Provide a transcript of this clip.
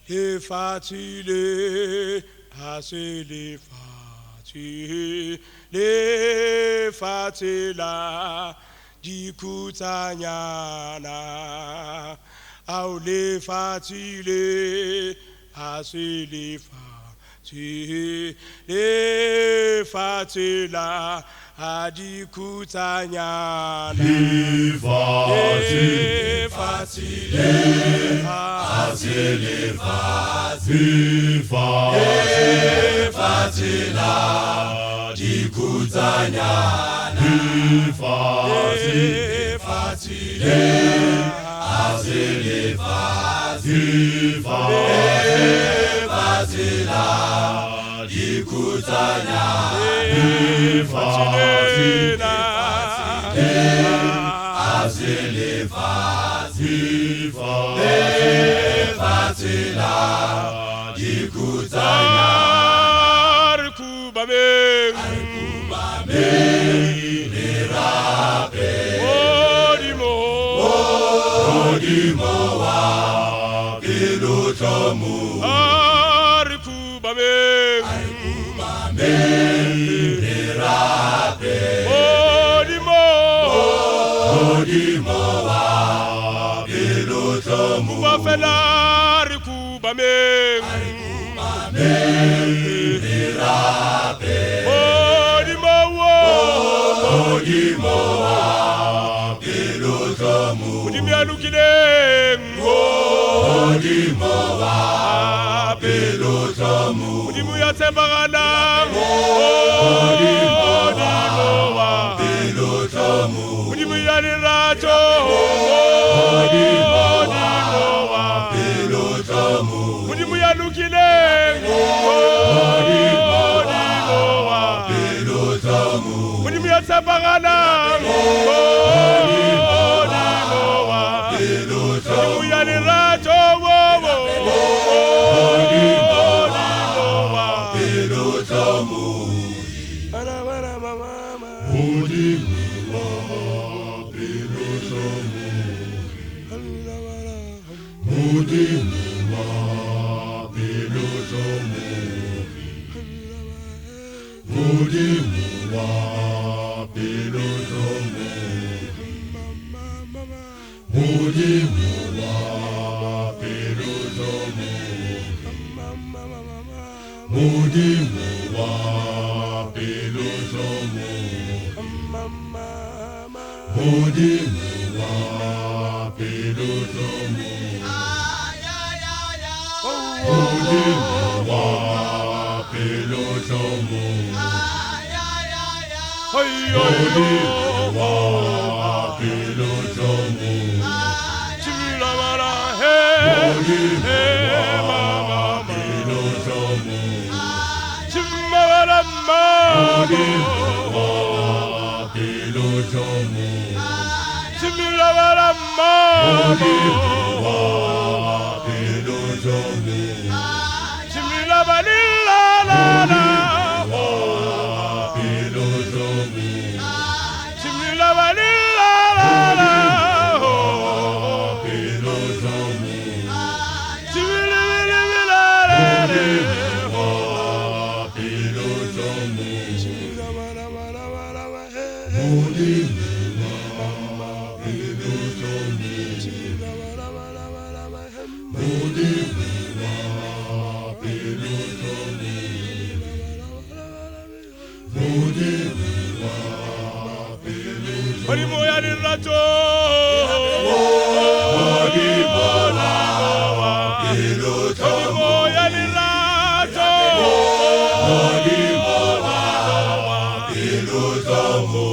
les fatigués, assez les fatigués, les fatigués là, du Koutanyana, les fatigués, assez les fatigués, les fatigués là, du Koutanyana, les fatigués, assez les fatigués là, du Koutanyana, les fatigués, assez les fatigués là, du Koutanyana, les fatigués, assez les fatigués là, du Koutanyana. Odimoa Pilotomu Arikubame Nirape Odimoa Pilotomu Wafela Arikubame Nirape Odimoa Pilotomu Odimoa Pilotomu Odimuya tembagana Odimoa Pilotomu Odimuya nirato Odimoa Pilotomu Odimuya nukile Odimoa Pilotomu Odimuya tembagana Odimuya nirato Odimoa Pilotomu Odimoa Pilotomu Odimoa Pilotomu Odimoa Pilotomu Odimoa Pilotomu Odimoa Pilotomu Odimoa Pilotomu Odimoa Pilotomu Odimoa Pilotomu Chimilamara Odimoa Pilotomu Chimalarama Odimoa Pilotomu Chimilamarama Odimoa Pilotomu Chimilabalila Pilotomu Chimilabalila Pilotomu Odimoya nirato Odimoya nirato Pilotomu